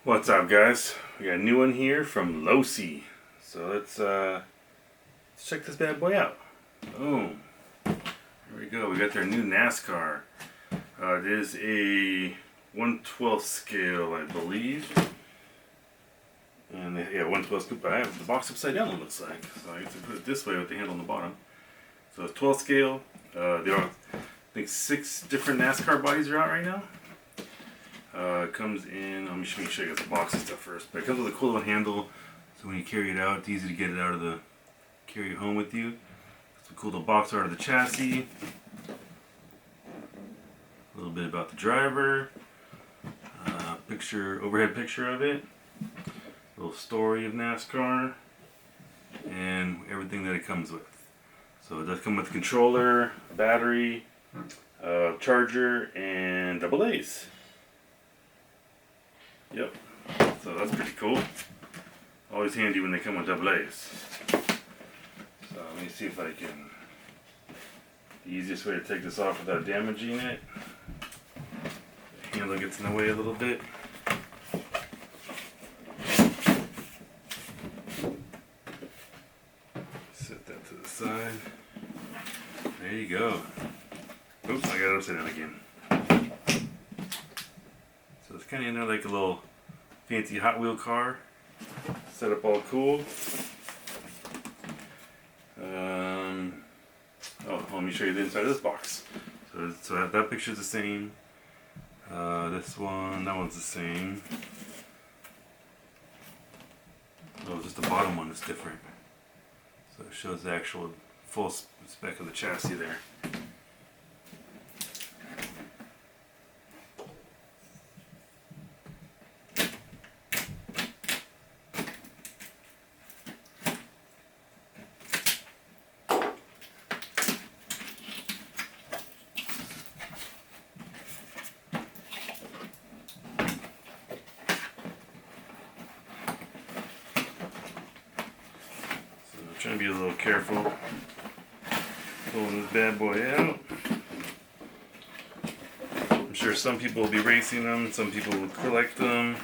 What's up, guys? We got a new one here from Losi. So let's check this bad boy out. Boom. Here we go. We got their new NASCAR. It is a 1/12 scale, I believe. And yeah, 1/12 scoop. I have the box upside down, it looks like. So I get to put it this way with the handle on the bottom. So it's 12 scale. There are, I think, 6 different NASCAR bodies are out right now. It comes in, let me show you guys the box and stuff first, but it comes with a cool little handle, so when you carry it out, it's easy to get it out of the, carry it home with you. It's a cool little box art of the chassis, a little bit about the driver, overhead picture of it, a little story of NASCAR, and everything that it comes with. So it does come with a controller, battery, charger, and double A's. Yep, so that's pretty cool. Always handy when they come with double A's. So let me see if I can, the easiest way to take this off without damaging it. The handle gets in the way a little bit. Set that to the side. There you go. Oops, I got it upside down again. So it's kind of in there like a little fancy Hot Wheel car, set up all cool. Let me show you the inside of this box. So that picture's the same. This one, that one's the same. Oh, just the bottom one is different. So it shows the actual full spec of the chassis there. Trying to be a little careful pulling this bad boy out. I'm sure some people will be racing them, some people will collect them.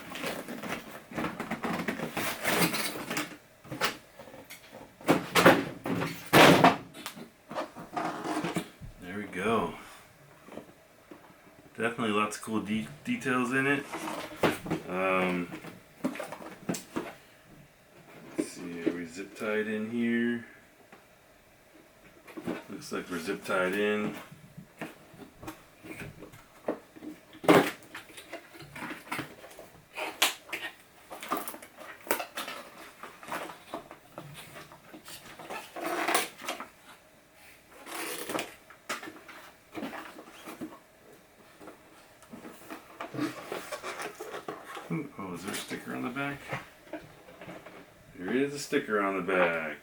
There we go. Definitely lots of cool details in it. Zip tied in here. Looks like we're zip tied in. Oh, is there a sticker on the back? There is a sticker on the back.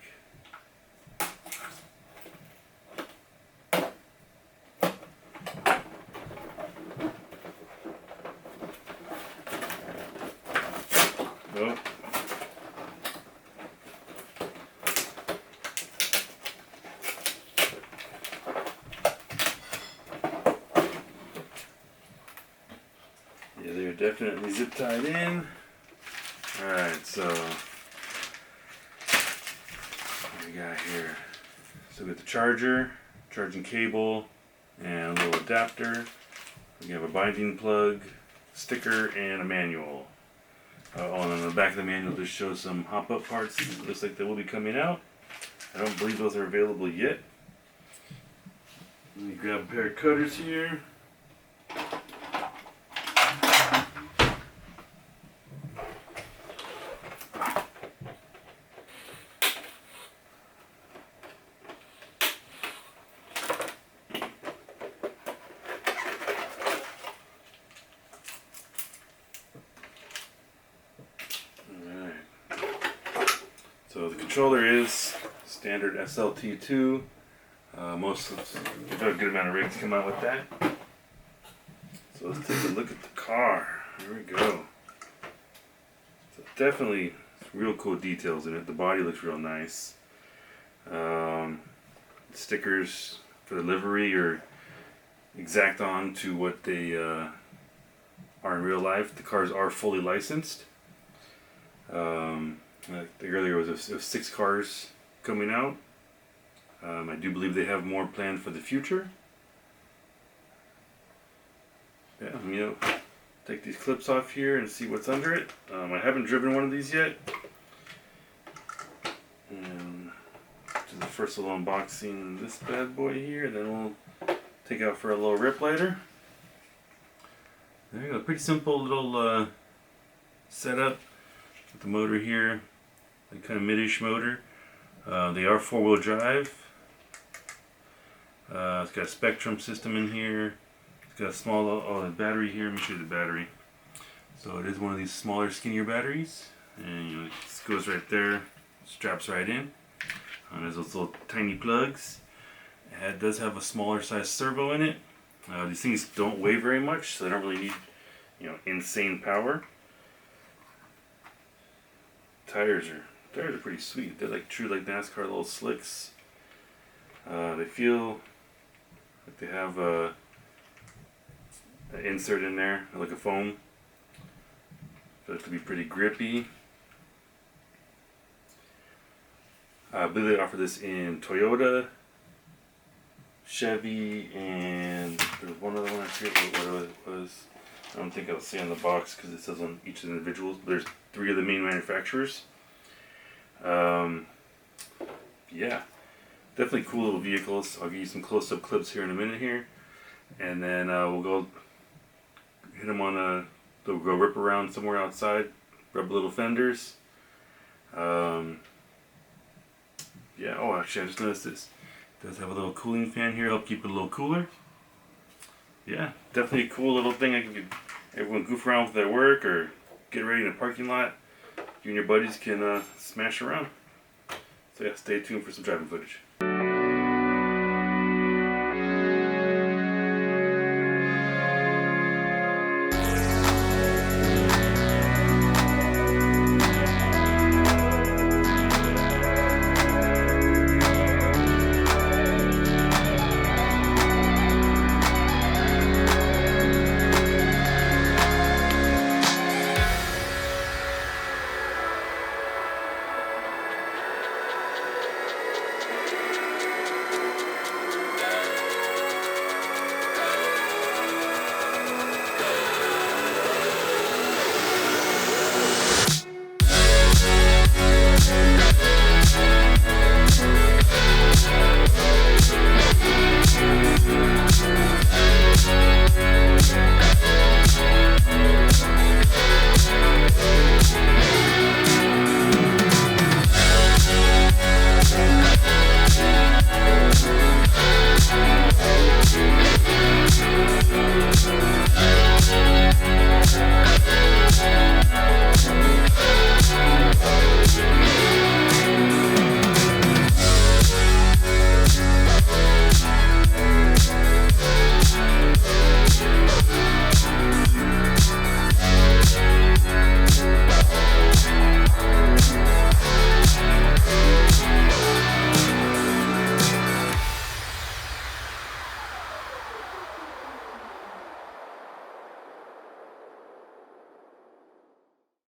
Oh. Yeah, they're definitely zip tied in. Alright, so we got here. So we got the charger, charging cable, and a little adapter. We have a binding plug, sticker, and a manual. And on the back of the manual just shows some hop-up parts. Looks like they will be coming out. I don't believe those are available yet. Let me grab a pair of cutters here. So the controller is standard SLT2. Most of a good amount of rigs come out with that. So let's take a look at the car. Here we go. So definitely real cool details in it. The body looks real nice. Stickers for the livery are exact on to what they are are in real life. The cars are fully licensed. Like earlier it was 6 cars coming out. I do believe they have more planned for the future. Yeah, take these clips off here and see what's under it. I haven't driven one of these yet. And do the first little unboxing this bad boy here, then we'll take out for a little rip later. There you go, pretty simple little setup with the motor here, like kind of mid-ish motor. They are 4-wheel drive. It's got a Spectrum system in here. It's got a small battery here. Let me show you the battery. So it is one of these smaller, skinnier batteries, and it just goes right there, straps right in. There's those little tiny plugs. It does have a smaller size servo in it. These things don't weigh very much, so they don't really need, insane power. Tires are pretty sweet. They're like true NASCAR little slicks. They feel like they have an insert in there, like a foam. So it could be pretty grippy. I believe they offer this in Toyota, Chevy, and there's one other one. I forget what it was. I don't think I'll see on the box because it says on each of the individuals. But there's 3 of the main manufacturers. Yeah, definitely cool little vehicles. I'll give you some close-up clips here in a minute here, and then we'll go hit them on they'll go rip around somewhere outside, rub little fenders. Yeah. Oh, actually, I just noticed this. It does have a little cooling fan here, help keep it a little cooler. Yeah, definitely a cool little thing. Everyone goof around with at work or get ready in a parking lot. You and your buddies can smash around. So yeah, stay tuned for some driving footage.